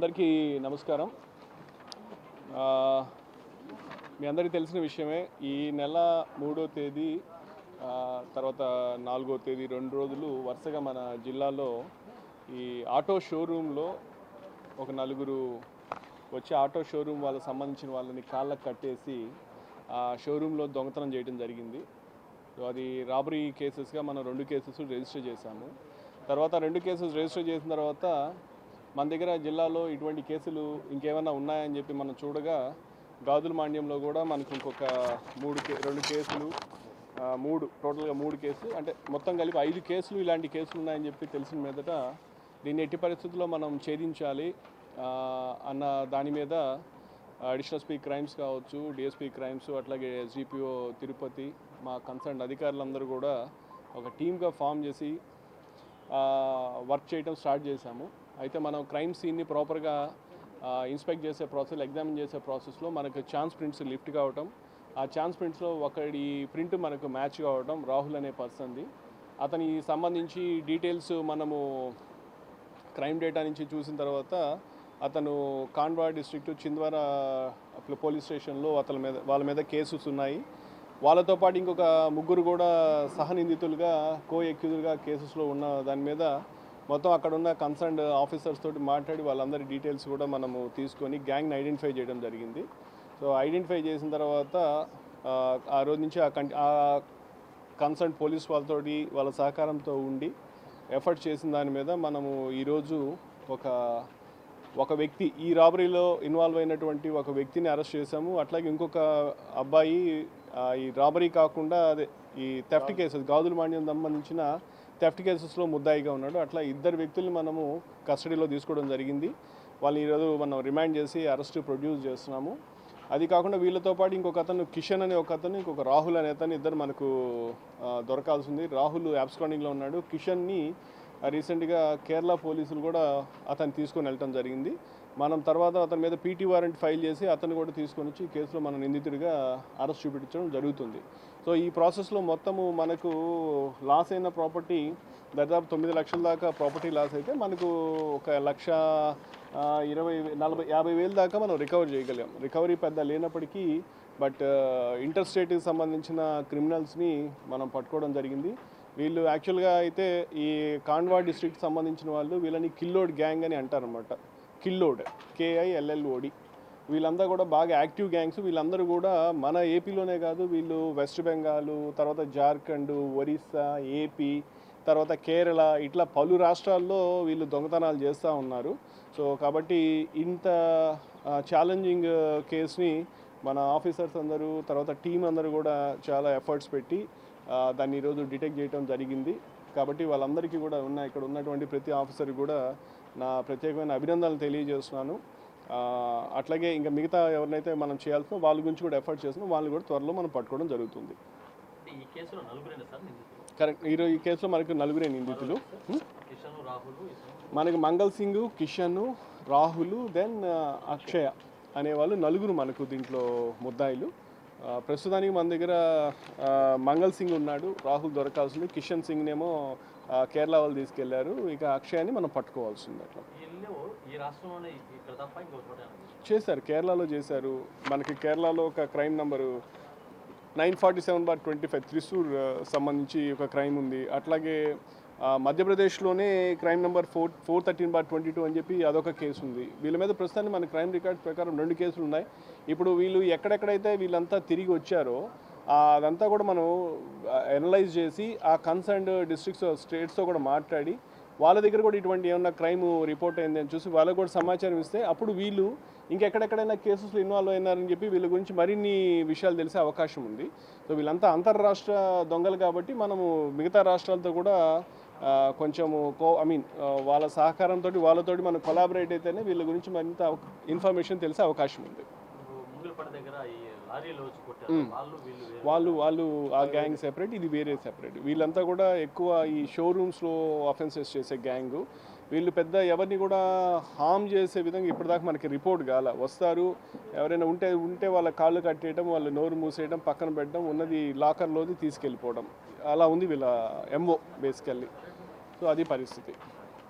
అందరికీ నమస్కారం. మీ అందరికీ తెలిసిన విషయమే. ఈ నెల 3వ తేదీ తర్వాత 4వ తేదీ 2 రోజులు వరుసగా మన జిల్లాలో ఈ ఆటో షోరూంలో ఒక నలుగురు వచ్చి ఆటో షోరూమ్ వాళ్ళకి సంబంధించిన వాళ్ళని కాళ్ళకు కట్టేసి ఆ షోరూంలో దొంగతనం చేయడం జరిగింది. సో అది రాబరీ కేసెస్గా మనం 2 కేసెస్ రిజిస్టర్ చేశాము. తర్వాత 2 కేసెస్ రిజిస్టర్ చేసిన తర్వాత మన దగ్గర జిల్లాలో ఇటువంటి కేసులు ఇంకేమైనా ఉన్నాయని చెప్పి మనం చూడగా గాజుల మాండ్యంలో కూడా మనకు ఇంకొక 2 కేసులు టోటల్గా 3 కేసులు అంటే మొత్తం కలిపి 5 కేసులు ఇలాంటి కేసులు ఉన్నాయని చెప్పి తెలిసిన మీదట దీన్ని ఎట్టి పరిస్థితుల్లో మనం ఛేదించాలి అన్న దాని మీద అడిషనల్ ఎస్పీ క్రైమ్స్ కావచ్చు, డిఎస్పీ క్రైమ్స్, అట్లాగే ఎస్డిపిఓ తిరుపతి, మా కన్సర్న్ అధికారులందరూ కూడా ఒక టీమ్గా ఫామ్ చేసి వర్క్ చేయడం స్టార్ట్ చేశాము. అయితే మనం క్రైమ్ సీన్ని ప్రాపర్గా ఇన్స్పెక్ట్ చేసే ప్రాసెస్, ఎగ్జామిన్ చేసే ప్రాసెస్లో మనకు ఛాన్స్ ప్రింట్స్ లిఫ్ట్ కావటం, ఆ ఛాన్స్ ప్రింట్స్లో ఒకటి ప్రింట్ మనకు మ్యాచ్ కావటం రాహుల్ అనే పర్సన్ది. అతనికి సంబంధించి డీటెయిల్స్ మనము క్రైమ్ డేటా నుంచి చూసిన తర్వాత అతను కాండ్వా డిస్ట్రిక్ట్ చింద్వారా పోలీస్ స్టేషన్లో వాళ్ళ మీద కేసెస్ ఉన్నాయి. వాళ్ళతో పాటు ఇంకొక 3 కూడా సహనిందితులుగా ఎక్యూజ్డ్గా కేసెస్లో ఉన్న దాని మీద మొత్తం అక్కడ ఉన్న కన్సర్న్డ్ ఆఫీసర్స్ తోటి మాట్లాడి వాళ్ళందరి డీటెయిల్స్ కూడా మనము తీసుకొని గ్యాంగ్ని ఐడెంటిఫై చేయడం జరిగింది. సో ఐడెంటిఫై చేసిన తర్వాత ఆ రోజు నుంచి ఆ కన్సర్న్ పోలీస్ వాళ్ళతోటి వాళ్ళ సహకారంతో ఉండి ఎఫర్ట్ చేసిన దాని మీద మనము ఈరోజు ఒక వ్యక్తి ఈ రాబరీలో ఇన్వాల్వ్ అయినటువంటి ఒక వ్యక్తిని అరెస్ట్ చేశాము. అట్లాగే ఇంకొక అబ్బాయి ఈ రాబరీ కాకుండా ఈ థెఫ్ట్ కేసెస్, గాజుల మాండ్యం సంబంధించిన థెఫ్ట్ కేసెస్లో ముద్దాయిగా ఉన్నాడు. అట్లా 2 వ్యక్తుల్ని మనము కస్టడీలో తీసుకోవడం జరిగింది. వాళ్ళు ఈరోజు మనం రిమాండ్ చేసి అరెస్ట్ ప్రొడ్యూస్ చేస్తున్నాము. అది కాకుండా వీళ్ళతో పాటు ఇంకొక అతను కిషన్ అనే ఒక అతను, ఇంకొక రాహుల్ అనే అతను, 2 మనకు దొరకాల్సి ఉంది. రాహుల్ అబ్స్కాండింగ్లో ఉన్నాడు. కిషన్ని రీసెంట్గా కేరళ పోలీసులు కూడా అతను తీసుకొని వెళ్ళటం జరిగింది. మనం తర్వాత అతని మీద పీటీ వారెంట్ ఫైల్ చేసి అతను కూడా తీసుకొని వచ్చి ఈ కేసులో మనం నిందితుడిగా అరెస్ట్ చూపించడం జరుగుతుంది. సో ఈ ప్రాసెస్లో మొత్తము మనకు లాస్ అయిన ప్రాపర్టీ దాదాపు 9 లక్షల దాకా ప్రాపర్టీ లాస్ అయితే మనకు 1,20,000-50,000 దాకా మనం రికవర్ చేయగలిగాం. రికవరీ పెద్ద లేనప్పటికీ బట్ ఇంటర్ స్టేట్కి సంబంధించిన క్రిమినల్స్ని మనం పట్టుకోవడం జరిగింది. వీళ్ళు యాక్చువల్గా అయితే ఈ కాండ్వా డిస్ట్రిక్ట్ సంబంధించిన వాళ్ళు వీళ్ళని కిల్లోడ్ గ్యాంగ్ అని అంటారనమాట. కిల్లోడ్, KILLOD. వీళ్ళంతా కూడా బాగా యాక్టివ్ గ్యాంగ్స్. వీళ్ళందరూ కూడా మన ఏపీలోనే కాదు, వీళ్ళు వెస్ట్ బెంగాల్, తర్వాత జార్ఖండ్, ఒరిస్సా, ఏపీ, తర్వాత కేరళ, ఇట్లా పలు రాష్ట్రాల్లో వీళ్ళు దొంగతనాలు చేస్తూ ఉన్నారు. సో కాబట్టి ఇంత ఛాలెంజింగ్ కేసుని మన ఆఫీసర్స్ అందరూ, తర్వాత టీం అందరూ కూడా చాలా ఎఫర్ట్స్ పెట్టి దాన్ని ఈరోజు డిటెక్ట్ చేయడం జరిగింది. కాబట్టి వాళ్ళందరికీ కూడా ఇక్కడ ఉన్నటువంటి ప్రతి ఆఫీసర్కి కూడా నా ప్రత్యేకమైన అభినందనలు తెలియజేస్తున్నాను. అట్లాగే ఇంకా మిగతా ఎవరినైతే మనం చేయాల్సిన వాళ్ళ గురించి కూడా ఎఫర్ట్ చేస్తున్నాం, వాళ్ళు కూడా త్వరలో మనం పట్టుకోవడం జరుగుతుంది. కరెక్ట్. ఈ కేసులో మనకు 4 నిందితులు. మనకు మంగళ్ సింగ్, కిషన్, రాహుల్, దెన్ అక్షయ అనేవాళ్ళు 4 మనకు దీంట్లో ముద్దాయిలు. ప్రస్తుతానికి మన దగ్గర మంగళ్ సింగ్ ఉన్నాడు, రాహుల్ దొరకాల్సింది, కిషన్ సింగ్నేమో కేరళ వాళ్ళు తీసుకెళ్లారు. ఇక అక్షయాన్ని మనం పట్టుకోవాల్సింది. అట్లా చేశారు, కేరళలో చేశారు. మనకి కేరళలో ఒక క్రైమ్ నెంబరు 947/25 త్రిశూర్ సంబంధించి ఒక క్రైమ్ ఉంది. అట్లాగే మధ్యప్రదేశ్లోనే క్రైమ్ నెంబర్ 413/22 అని చెప్పి అదొక కేసు ఉంది. వీళ్ళ మీద ప్రస్తుతానికి మన క్రైమ్ రికార్డ్ ప్రకారం 2 కేసులు ఉన్నాయి. ఇప్పుడు వీళ్ళు ఎక్కడెక్కడైతే వీళ్ళంతా తిరిగి వచ్చారో అదంతా కూడా మనం అనలైజ్ చేసి ఆ కన్సర్న్డ్ డిస్ట్రిక్ట్స్, స్టేట్స్తో కూడా మాట్లాడి వాళ్ళ దగ్గర కూడా ఇటువంటి ఏమన్నా క్రైమ్ రిపోర్ట్ అయింది అని చూసి వాళ్ళకు కూడా సమాచారం ఇస్తే అప్పుడు వీళ్ళు ఇంకెక్కడెక్కడైనా కేసెస్లో ఇన్వాల్వ్ అయినారని చెప్పి వీళ్ళ గురించి మరిన్ని విషయాలు తెలిసే అవకాశం ఉంది. సో వీళ్ళంతా అంతర్రాష్ట్ర దొంగలు కాబట్టి మనము మిగతా రాష్ట్రాలతో కూడా కొంచెము వాళ్ళ సహకారంతో వాళ్ళతోటి మనం కొలాబరేట్ అయితేనే వీళ్ళ గురించి మరింత ఇన్ఫర్మేషన్ తెలిసే అవకాశం ఉంది. వాళ్ళు ఆ గ్యాంగ్ సెపరేట్, ఇది వేరే సెపరేట్. వీళ్ళంతా కూడా ఎక్కువ ఈ షోరూమ్స్లో అఫెన్సెస్ చేసే గ్యాంగు. వీళ్ళు పెద్ద ఎవరిని కూడా హామ్ చేసే విధంగా ఇప్పటిదాకా మనకి రిపోర్ట్ కాల. వస్తారు, ఎవరైనా ఉంటే వాళ్ళ కాళ్ళు కట్టేయడం, వాళ్ళ నోరు మూసేయడం, పక్కన పెట్టడం, ఉన్నది లాకర్లోది తీసుకెళ్ళిపోవడం, అలా ఉంది వీళ్ళ MO బేసికల్లీ. సో అది పరిస్థితి.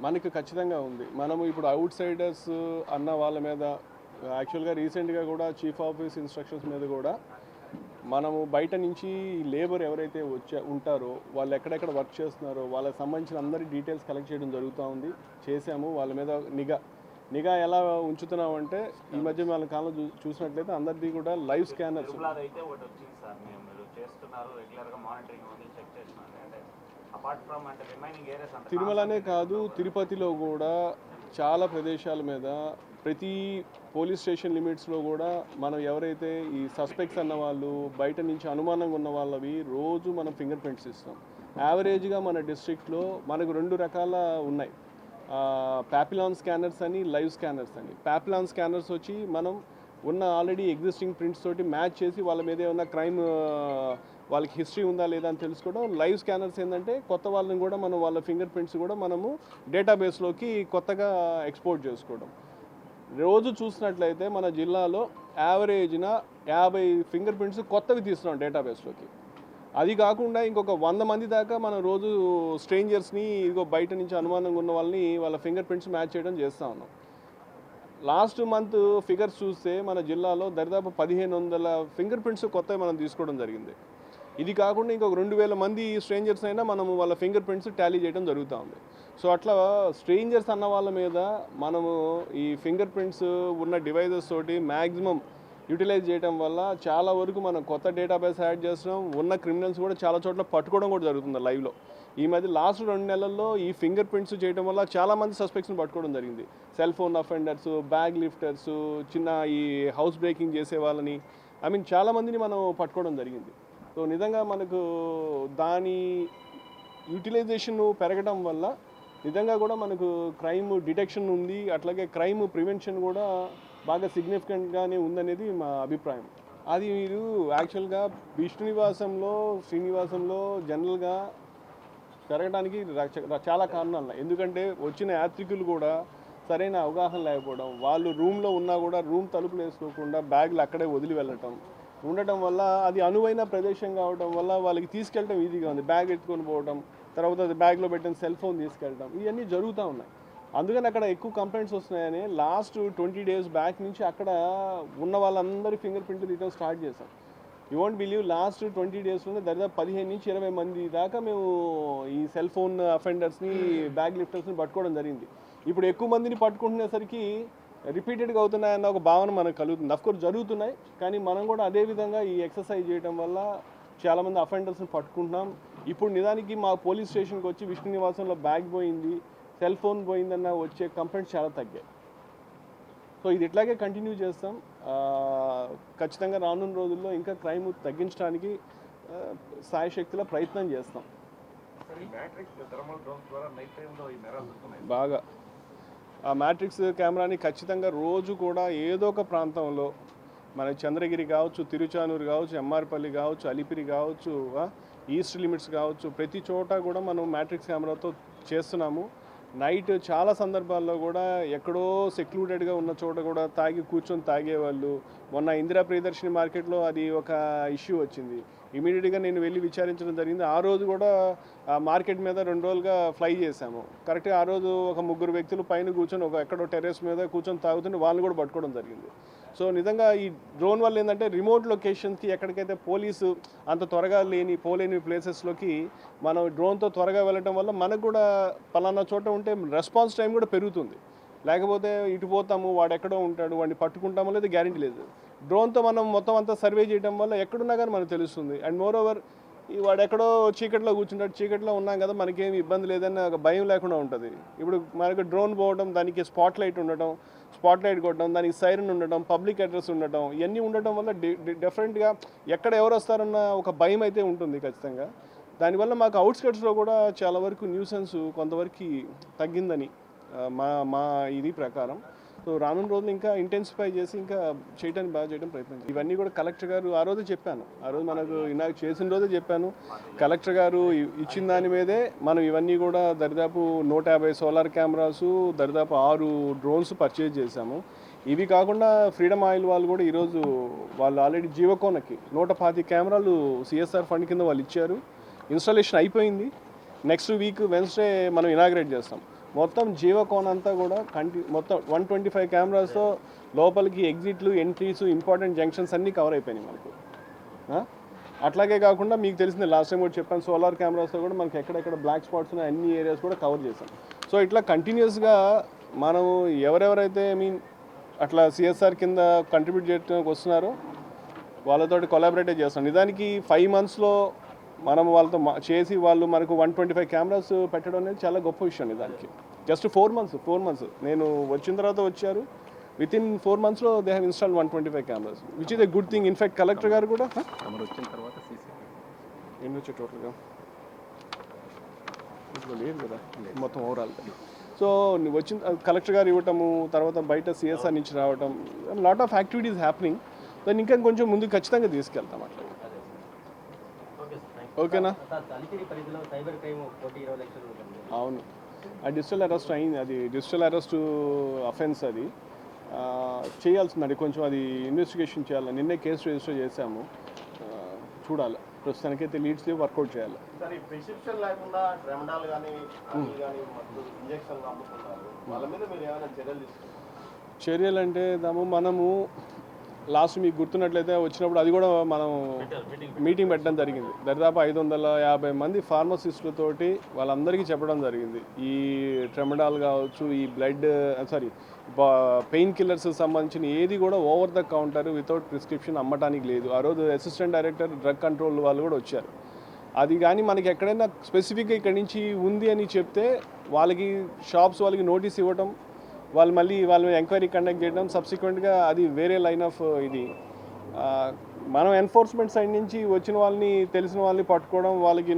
మనకు ఖచ్చితంగా ఉంది. మనము ఇప్పుడు అవుట్ సైడర్స్ అన్న వాళ్ళ మీద యాక్చువల్గా రీసెంట్గా కూడా చీఫ్ ఆఫీస్ ఇన్స్ట్రక్షన్స్ మీద కూడా మనము బయట నుంచి లేబర్ ఎవరైతే ఉంటారో వాళ్ళు ఎక్కడెక్కడ వర్క్ చేస్తున్నారో వాళ్ళకి సంబంధించిన అందరి డీటెయిల్స్ కలెక్ట్ చేయడం జరుగుతూ ఉంది. చేసాము. వాళ్ళ మీద నిఘా ఎలా ఉంచుతున్నామంటే ఈ మధ్య మన కాలంలో చూసినట్లయితే అందరిది కూడా లైవ్ స్కానర్స్. తిరుమలనే కాదు, తిరుపతిలో కూడా చాలా ప్రదేశాల మీద ప్రతి పోలీస్ స్టేషన్ లిమిట్స్లో కూడా మనం ఎవరైతే ఈ సస్పెక్ట్స్ అన్న వాళ్ళు బయట నుంచి అనుమానంగా ఉన్న వాళ్ళవి రోజు మనం ఫింగర్ ప్రింట్స్ ఇస్తాం. యావరేజ్గా మన డిస్ట్రిక్ట్లో మనకు 2 రకాల ఉన్నాయి. ప్యాపిలాన్ స్కానర్స్ అని, లైవ్ స్కానర్స్ అని. ప్యాపిలాన్ స్కానర్స్ వచ్చి మనం ఉన్న ఆల్రెడీ ఎగ్జిస్టింగ్ ప్రింట్స్ తోటి మ్యాచ్ చేసి వాళ్ళ మీద ఏమన్నా క్రైమ్ వాళ్ళకి హిస్టరీ ఉందా లేదా అని తెలుసుకోవడం. లైవ్ స్కానర్స్ ఏంటంటే కొత్త వాళ్ళని కూడా మనం వాళ్ళ ఫింగర్ ప్రింట్స్ కూడా మనము డేటాబేస్లోకి కొత్తగా ఎక్స్పోర్ట్ చేసుకోవడం. రోజు చూసినట్లయితే మన జిల్లాలో యావరేజ్న 50 ఫింగర్ ప్రింట్స్ కొత్తవి తీస్తున్నాం డేటాబేస్లోకి. అది కాకుండా ఇంకొక 100 మంది దాకా మనం రోజు స్ట్రేంజర్స్ని ఇదిగో బయట నుంచి అనుమానంగా ఉన్న వాళ్ళని వాళ్ళ ఫింగర్ ప్రింట్స్ మ్యాచ్ చేయడం చేస్తూ ఉన్నాం. లాస్ట్ మంత్ ఫిగర్స్ చూస్తే మన జిల్లాలో దరిదాపు 1500 ఫింగర్ ప్రింట్స్ కొత్తవి మనం తీసుకోవడం జరిగింది. ఇది కాకుండా ఇంకొక 2000 మంది స్ట్రేంజర్స్ అయినా మనము వాళ్ళ ఫింగర్ ప్రింట్స్ టాలీ చేయడం జరుగుతూ ఉంది. సో అట్లా స్ట్రేంజర్స్ అన్న వాళ్ళ మీద మనము ఈ ఫింగర్ ప్రింట్స్ ఉన్న డివైజెస్ తోటి మ్యాక్సిమం యూటిలైజ్ చేయడం వల్ల చాలా వరకు మనం కొత్త డేటాబేస్ యాడ్ చేస్తున్నాం. ఉన్న క్రిమినల్స్ కూడా చాలా చోట్ల పట్టుకోవడం కూడా జరుగుతుంది లైవ్లో. ఈ మధ్య లాస్ట్ 2 నెలల్లో ఈ ఫింగర్ ప్రింట్స్ చేయడం వల్ల చాలామంది సస్పెక్ట్స్ని పట్టుకోవడం జరిగింది. Cell phone offenders, bag lifters, చిన్న ఈ హౌస్ బ్రేకింగ్ చేసే వాళ్ళని చాలామందిని మనం పట్టుకోవడం జరిగింది. సో నిజంగా మనకు దాని యూటిలైజేషన్ పెరగడం వల్ల నిజంగా కూడా మనకు క్రైమ్ డిటెక్షన్ ఉంది, అట్లాగే క్రైమ్ ప్రివెన్షన్ కూడా బాగా సిగ్నిఫికెంట్గానే ఉందనేది మా అభిప్రాయం. అది మీరు యాక్చువల్గా విష్ణునివాసంలో, శ్రీనివాసంలో జనరల్గా పెరగడానికి చాలా కారణాలు ఉన్నాయి. ఎందుకంటే వచ్చిన యాత్రికులు కూడా సరైన అవగాహన లేకపోవడం, వాళ్ళు రూమ్లో ఉన్నా కూడా రూమ్ తలుపులు వేసుకోకుండా బ్యాగులు అక్కడే వదిలి వెళ్ళటం ఉండటం వల్ల, అది అనువైన ప్రదేశం కావడం వల్ల వాళ్ళకి తీసుకెళ్ళటం ఈజీగా ఉంది. బ్యాగ్ ఎత్తుకొని పోవడం, తర్వాత అది బ్యాగ్లో పెట్టిన సెల్ ఫోన్ తీసుకెళ్ళటం, ఇవన్నీ జరుగుతూ ఉన్నాయి. అందుకని అక్కడ ఎక్కువ కంప్లైంట్స్ వస్తున్నాయని లాస్ట్ 20 days బ్యాక్ నుంచి అక్కడ ఉన్న వాళ్ళందరి ఫింగర్ ప్రింట్ తీయడం స్టార్ట్ చేశాం. యూ వోంట్ బిలీవ్, లాస్ట్ 20 daysలోనే దాదాపు 15 నుంచి 20 మంది దాకా మేము ఈ సెల్ ఫోన్ అఫెండర్స్ని, బ్యాగ్ లిఫ్టర్స్ని పట్టుకోవడం జరిగింది. ఇప్పుడు ఎక్కువ మందిని పట్టుకుంటునేసరికి రిపీటెడ్గా అవుతున్నాయన్న ఒక భావన మనకు కలుగుతుంది. అఫ్కోర్స్ జరుగుతున్నాయి, కానీ మనం కూడా అదేవిధంగా ఈ ఎక్సర్సైజ్ చేయడం వల్ల చాలామంది అఫెండర్స్ని పట్టుకుంటున్నాం. ఇప్పుడు నిజానికి మా పోలీస్ స్టేషన్కి వచ్చి విష్ణునివాసంలో బ్యాగ్ పోయింది, సెల్ ఫోన్ పోయిందన్న వచ్చే కంప్లైంట్స్ చాలా తగ్గాయి. సో ఇది ఇట్లాగే కంటిన్యూ చేస్తాం. ఖచ్చితంగా రానున్న రోజుల్లో ఇంకా క్రైమ్ తగ్గించడానికి సాయశక్తిలో ప్రయత్నం చేస్తాం. బాగా ఆ మ్యాట్రిక్స్ కెమెరాని ఖచ్చితంగా రోజు కూడా ఏదో ఒక ప్రాంతంలో, మన చంద్రగిరి కావచ్చు, తిరుచానూరు కావచ్చు, ఎంఆర్పల్లి కావచ్చు, అలిపిరి కావచ్చు, ఈస్ట్ లిమిట్స్ కావచ్చు, ప్రతి చోట కూడా మనం మ్యాట్రిక్స్ కెమెరాతో చేస్తున్నాము. నైట్ చాలా సందర్భాల్లో కూడా ఎక్కడో సెక్లూడెడ్గా ఉన్న చోట కూడా కూర్చొని తాగేవాళ్ళు. మొన్న ఇందిరా ప్రియదర్శిని మార్కెట్లో అది ఒక ఇష్యూ వచ్చింది. ఇమీడియట్గా నేను వెళ్ళి విచారించడం జరిగింది. ఆ రోజు కూడా మార్కెట్ మీద 2 రోజులుగా ఫ్లై చేశాము. కరెక్ట్గా ఆ రోజు ఒక 3 వ్యక్తులు పైన కూర్చొని ఎక్కడో టెర్రస్ మీద కూర్చొని తాగుతుంటే వాళ్ళని కూడా పట్టుకోవడం జరిగింది. సో నిజంగా ఈ డ్రోన్ వల్ల ఏంటంటే రిమోట్ లొకేషన్స్కి, ఎక్కడికైతే పోలీసు అంత త్వరగా పోలేని ప్లేసెస్లోకి మనం డ్రోన్తో త్వరగా వెళ్ళటం వల్ల మనకు కూడా పలానా చోట ఉంటే రెస్పాన్స్ టైం కూడా పెరుగుతుంది. లేకపోతే ఇటు పోతాము, వాడు ఎక్కడో ఉంటాడు, వాడిని పట్టుకుంటామో లేదు గ్యారెంటీ లేదు. డ్రోన్తో మనం మొత్తం అంతా సర్వే చేయడం వల్ల ఎక్కడున్నా కానీ మనకు తెలుస్తుంది. అండ్ మోర్ ఓవర్ వాడు ఎక్కడో చీకట్లో కూర్చుంటాడు, చీకట్లో ఉన్నాం కదా మనకేమి ఇబ్బంది లేదన్న ఒక భయం లేకుండా ఉంటుంది. ఇప్పుడు మనకు డ్రోన్ పోవడం, దానికి స్పాట్ లైట్ ఉండటం, స్పాట్ లైట్ కొట్టడం, దానికి సైరన్ ఉండటం, పబ్లిక్ అడ్రస్ ఉండటం, ఇవన్నీ ఉండటం వల్ల డిఫరెంట్గా ఎక్కడ ఎవరు వస్తారన్న ఒక భయం అయితే ఉంటుంది ఖచ్చితంగా. దానివల్ల మాకు అవుట్స్కట్స్లో కూడా చాలా వరకు న్యూసెన్స్ కొంతవరకు తగ్గిందని మా ఇది ప్రకారం. సో రానున్న రోజులు ఇంకా ఇంటెన్సిఫై చేసి ఇంకా చేయడానికి బాగా చేయడం ప్రయత్నం. ఇవన్నీ కూడా కలెక్టర్ గారు ఆ రోజే చెప్పాను, ఆ రోజు మనకు నాకు చేసిన రోజే చెప్పాను. కలెక్టర్ గారు ఇచ్చిన దాని మీదే మనం ఇవన్నీ కూడా దరిదాపు 150 సోలార్ కెమెరాసు, దరిదాపు 6 డ్రోన్స్ పర్చేజ్ చేశాము. ఇవి కాకుండా ఫ్రీడమ్ ఆయిల్ వాళ్ళు కూడా ఈరోజు వాళ్ళు ఆల్రెడీ జీవకోనకి 125 కెమెరాలు సిఎస్ఆర్ ఫండ్ కింద వాళ్ళు ఇచ్చారు. ఇన్స్టాలేషన్ అయిపోయింది. నెక్స్ట్ వీక్ వెన్స్డే మనం ఇనాగ్రేట్ చేస్తాం. మొత్తం జీవకోన్ అంతా కూడా మొత్తం 125 కెమెరాస్తో లోపలికి ఎగ్జిట్లు, ఎంట్రీస్, ఇంపార్టెంట్ జంక్షన్స్ అన్నీ కవర్ అయిపోయినాయి మనకు. అట్లాగే కాకుండా మీకు తెలిసింది లాస్ట్ టైం కూడా చెప్పాను, సోలార్ కెమెరాస్తో కూడా మనకి ఎక్కడెక్కడ బ్లాక్ స్పాట్స్ ఉన్నాయి అన్ని ఏరియాస్ కూడా కవర్ చేసాం. సో ఇట్లా కంటిన్యూస్గా మనం ఎవరెవరైతే అట్లా సిఎస్ఆర్ కింద కంట్రిబ్యూట్ చేయడానికి వస్తున్నారో వాళ్ళతోటి కొలాబరేట్ చేస్తాం. నిజానికి 5 monthsలో మనం వాళ్ళతో చేసి వాళ్ళు మనకు 125 కెమెరాస్ పెట్టడం అనేది చాలా గొప్ప విషయం. నిజానికి జస్ట్ 4 months నేను వచ్చిన తర్వాత వచ్చారు. వితిన్ 4 monthsలో they have installed 125 cameras, which is a good thing. In fact collector గారు కూడా వచ్చిన తర్వాత ఎన్ని వచ్చాయి టోటల్గా ఇప్పుడు లేదు కదా మొత్తం ఓవరాల్. సో వచ్చిన కలెక్టర్ గారు ఇవ్వటము, తర్వాత బయట సిఎస్ఆర్ నుంచి రావటం, లాట్ ఆఫ్ యాక్టివిటీస్ హ్యాపెనింగ్. దాన్ని ఇంకా కొంచెం ముందుకు ఖచ్చితంగా తీసుకెళ్తాం అట్లా. ఓకేనా? అవును, ఆ డిజిటల్ అరెస్ట్ అయింది, అది డిజిటల్ అరెస్ట్ అఫెన్స్ అది చేయాల్సిందండి. కొంచెం అది ఇన్వెస్టిగేషన్ చేయాలి. నిన్నే కేసు రిజిస్టర్ చేశాము, చూడాలి. ప్రస్తుతానికైతే లీడ్స్ వర్కౌట్ చేయాలి. చర్యలు అంటే మనము లాస్ట్ మీకు గుర్తున్నట్లయితే వచ్చినప్పుడు అది కూడా మనం మీటింగ్ పెట్టడం జరిగింది. దాదాపు 550 మంది ఫార్మసిస్టులతోటి వాళ్ళందరికీ చెప్పడం జరిగింది. ఈ ట్రెమడాల్ కావచ్చు, ఈ పెయిన్ కిల్లర్స్ సంబంధించిన ఏది కూడా over the counter without prescription అమ్మటానికి లేదు. ఆ రోజు అసిస్టెంట్ డైరెక్టర్ డ్రగ్ కంట్రోల్ వాళ్ళు కూడా వచ్చారు. అది కానీ మనకి ఎక్కడైనా స్పెసిఫిక్గా ఇక్కడి నుంచి ఉంది అని చెప్తే వాళ్ళకి షాప్స్ వాళ్ళకి నోటీస్ ఇవ్వటం, వాళ్ళు మళ్ళీ వాళ్ళ ఎంక్వైరీ కండక్ట్ చేయడం, సబ్సిక్వెంట్గా అది వేరే లైన్ ఆఫ్ ఇది. మనం ఎన్ఫోర్స్మెంట్ సైడ్ నుంచి వచ్చిన వాళ్ళని, తెలిసిన వాళ్ళని పట్టుకోవడం, వాళ్ళకి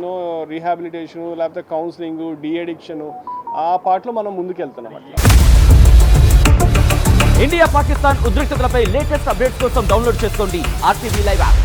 రీహాబిలిటేషను, లేకపోతే కౌన్సిలింగ్, డీఅడిక్షను, ఆ పార్ట్లో మనం ముందుకెళ్తున్నాం. అట్లా ఇండియా పాకిస్తాన్ ఉద్రిక్తతలపై లేటెస్ట్ అప్డేట్స్ కోసం డౌన్లోడ్ చేసుకోండి RTV లైవ్ యాప్.